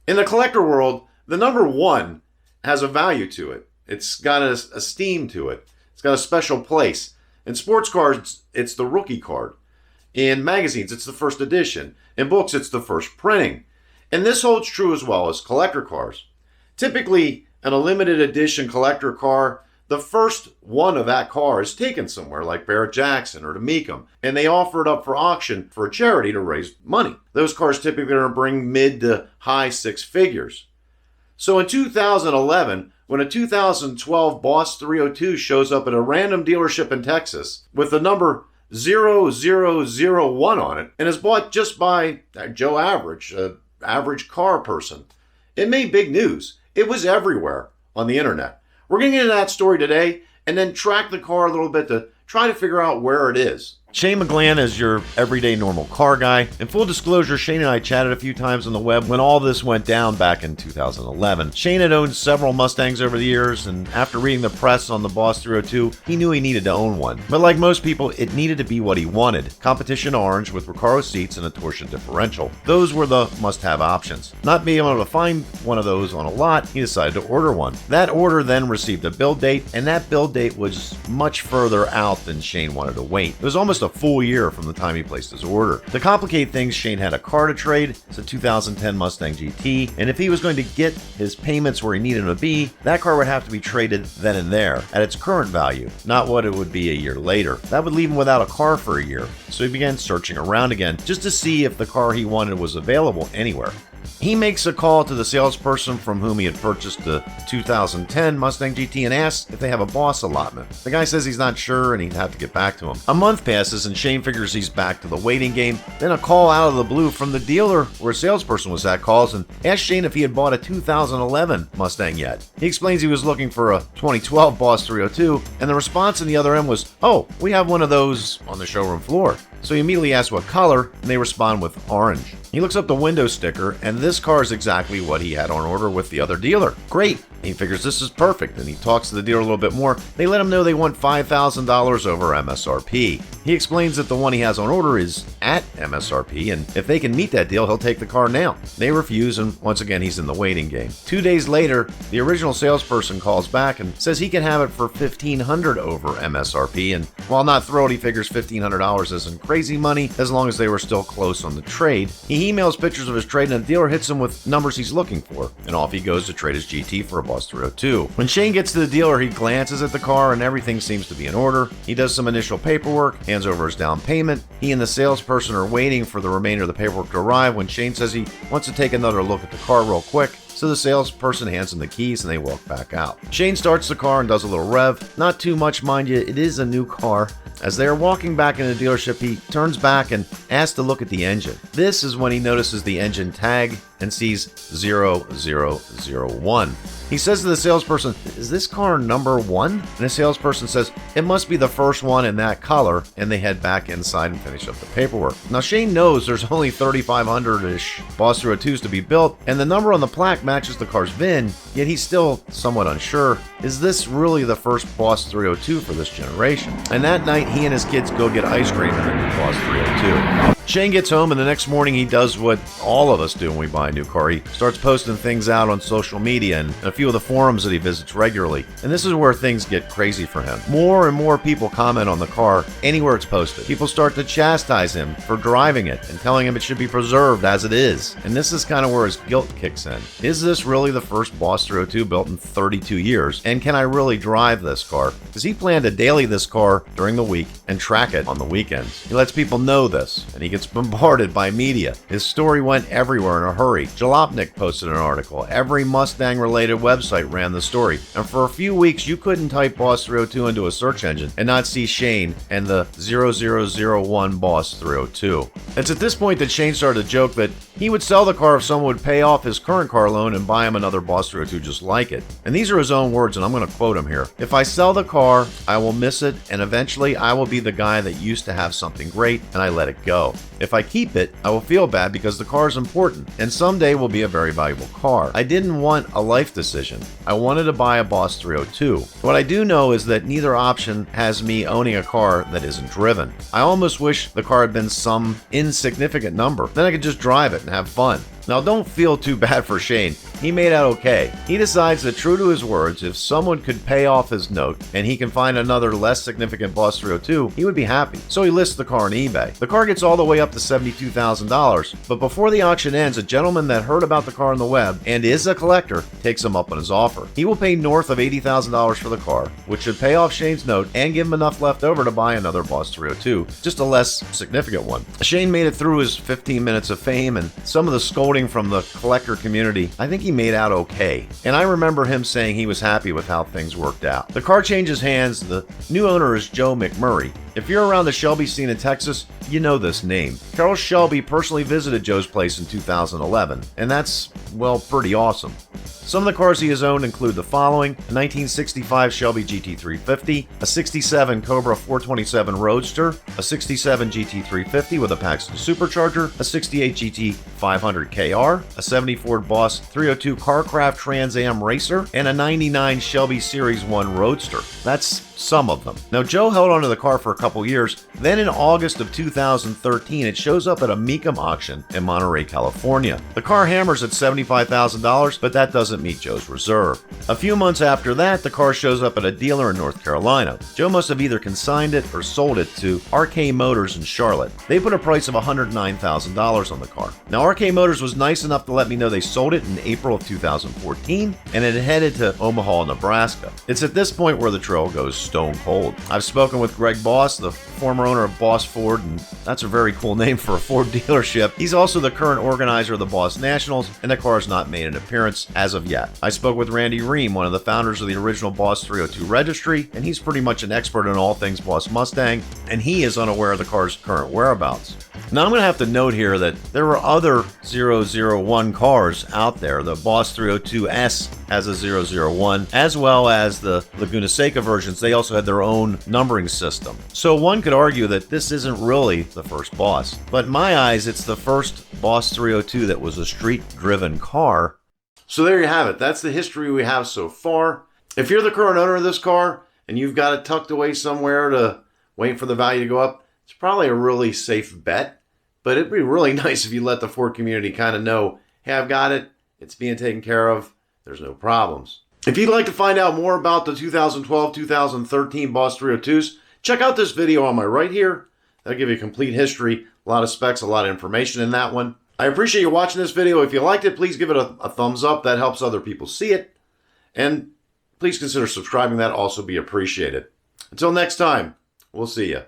In the collector world, the number 1 has a value to it. It's got a steam to it. It's got a special place. In sports cards, it's the rookie card. In magazines, it's the first edition. In books, it's the first printing. And this holds true as well as collector cars. Typically, in a limited edition collector car, the first one of that car is taken somewhere like Barrett-Jackson or to Mecum, and they offer it up for auction for a charity to raise money. Those cars typically are going to bring mid to high 6 figures. So in 2011, when a 2012 Boss 302 shows up at a random dealership in Texas with the number 0001 on it and is bought just by Joe Average, an average car person, it made big news. It was everywhere on the internet. We're going to get into that story today and then track the car a little bit to try to figure out where it is. Shane McGlan is your everyday normal car guy. In full disclosure, Shane and I chatted a few times on the web when all this went down back in 2011. Shane had owned several Mustangs over the years, and after reading the press on the Boss 302, he knew he needed to own one. But like most people, it needed to be what he wanted. Competition orange with Recaro seats and a torsion differential. Those were the must-have options. Not being able to find one of those on a lot, he decided to order one. That order then received a build date, and that build date was much further out than Shane wanted to wait. It was almost a full year from the time he placed his order. To complicate things, Shane had a car to trade. It's a 2010 Mustang GT, and if he was going to get his payments where he needed them to be, that car would have to be traded then and there at its current value, not what it would be a year later. That would leave him without a car for a year, so he began searching around again just to see if the car he wanted was available anywhere. He makes a call to the salesperson from whom he had purchased the 2010 Mustang GT and asks if they have a Boss allotment. The guy says he's not sure and he'd have to get back to him. A month passes and Shane figures he's back to the waiting game. Then a call out of the blue from the dealer where a salesperson was at calls and asks Shane if he had bought a 2011 Mustang yet. He explains he was looking for a 2012 Boss 302, and the response on the other end was, "Oh, we have one of those on the showroom floor." So he immediately asks what color, and they respond with orange. He looks up the window sticker, and this car is exactly what he had on order with the other dealer. Great! He figures this is perfect, and he talks to the dealer a little bit more. They let him know they want $5,000 over MSRP. He explains that the one he has on order is at MSRP, and if they can meet that deal, he'll take the car now. They refuse, and once again, he's in the waiting game. 2 days later, the original salesperson calls back and says he can have it for $1,500 over MSRP, and while not thrilled, he figures $1,500 isn't crazy money as long as they were still close on the trade. He emails pictures of his trade, and the dealer hits him with numbers he's looking for, and off he goes to trade his GT for a Boss 302. When Shane gets to the dealer, he glances at the car and everything seems to be in order. He does some initial paperwork, hands over his down payment. He and the salesperson are waiting for the remainder of the paperwork to arrive when Shane says he wants to take another look at the car real quick. So the salesperson hands him the keys and they walk back out. Shane starts the car and does a little rev. Not too much, mind you, it is a new car. As they are walking back into the dealership, he turns back and asks to look at the engine. This is when he notices the engine tag and sees 0001. He says to the salesperson, "Is this car number 1?" And the salesperson says, "It must be the first one in that color," and they head back inside and finish up the paperwork. Now Shane knows there's only 3,500-ish Boss 302s to be built, and the number on the plaque matches the car's VIN, yet he's still somewhat unsure. Is this really the first Boss 302 for this generation? And that night, he and his kids go get ice cream in the new Boss 302. Shane gets home, and the next morning he does what all of us do when we buy a new car. He starts posting things out on social media and a few of the forums that he visits regularly. And this is where things get crazy for him. More and more people comment on the car anywhere it's posted. People start to chastise him for driving it and telling him it should be preserved as it is. And this is kind of where his guilt kicks in. Is this really the first Boss 302 built in 32 years? And can I really drive this car? Does he plan to daily this car during the week and track it on the weekends? He lets people know this, and he gets bombarded by media. His story went everywhere in a hurry. Jalopnik posted an article. Every Mustang-related website ran the story. And for a few weeks, you couldn't type Boss 302 into a search engine and not see Shane and the 0001 Boss 302. It's at this point that Shane started to joke that he would sell the car if someone would pay off his current car loan and buy him another Boss 302 just like it. And these are his own words, and I'm going to quote him here. "If I sell the car, I will miss it, and eventually I will be the guy that used to have something great, and I let it go. If I keep it, I will feel bad because the car is important, and someday will be a very valuable car. I didn't want a life decision. I wanted to buy a Boss 302. What I do know is that neither option has me owning a car that isn't driven. I almost wish the car had been some insignificant number. Then I could just drive it and have fun. Now don't feel too bad for Shane. He made out okay. He decides that, true to his words, if someone could pay off his note and he can find another less significant Boss 302, he would be happy. So he lists the car on eBay. The car gets all the way up to $72,000, but before the auction ends, a gentleman that heard about the car on the web and is a collector takes him up on his offer. He will pay north of $80,000 for the car, which should pay off Shane's note and give him enough left over to buy another Boss 302, just a less significant one. Shane made it through his 15 minutes of fame and some of the scolding from the collector community. I think he made out okay, and I remember him saying he was happy with how things worked out. The car changes hands. The new owner is Joe McMurray. If you're around the Shelby scene in Texas, you know this name. Carroll Shelby personally visited Joe's place in 2011, and that's, well, pretty awesome. Some of the cars he has owned include the following: a 1965 Shelby GT350, a 67 Cobra 427 Roadster, a 67 GT350 with a Paxton supercharger, a 68 GT 500 KR, a 70 Ford Boss 302 Carcraft Trans Am Racer, and a 99 Shelby Series 1 Roadster. That's some of them. Now, Joe held onto the car for a couple years. Then in August of 2013, it shows up at a Mecum auction in Monterey, California. The car hammers at $75,000, but that doesn't meet Joe's reserve. A few months after that, the car shows up at a dealer in North Carolina. Joe must have either consigned it or sold it to RK Motors in Charlotte. They put a price of $109,000 on the car. Now, RK Motors was nice enough to let me know they sold it in April of 2014, and it headed to Omaha, Nebraska. It's at this point where the trail goes stone cold. I've spoken with Greg Boss, the former owner of Boss Ford, and that's a very cool name for a Ford dealership. He's also the current organizer of the Boss Nationals, and the car has not made an appearance as of yet. I spoke with Randy Ream, one of the founders of the original Boss 302 registry, and he's pretty much an expert in all things Boss Mustang, and he is unaware of the car's current whereabouts. Now, I'm going to have to note here that there were other 001 cars out there. The Boss 302S has a 001, as well as the Laguna Seca versions. They also had their own numbering system. So one could argue that this isn't really the first Boss. But in my eyes, it's the first Boss 302 that was a street-driven car. So there you have it. That's the history we have so far. If you're the current owner of this car and you've got it tucked away somewhere to wait for the value to go up, it's probably a really safe bet. But it'd be really nice if you let the Ford community kind of know, hey, I've got it. It's being taken care of. There's no problems. If you'd like to find out more about the 2012-2013 Boss 302s, check out this video on my right here. That'll give you a complete history, a lot of specs, a lot of information in that one. I appreciate you watching this video. If you liked it, please give it a thumbs up. That helps other people see it. And please consider subscribing. That also be appreciated. Until next time, we'll see you.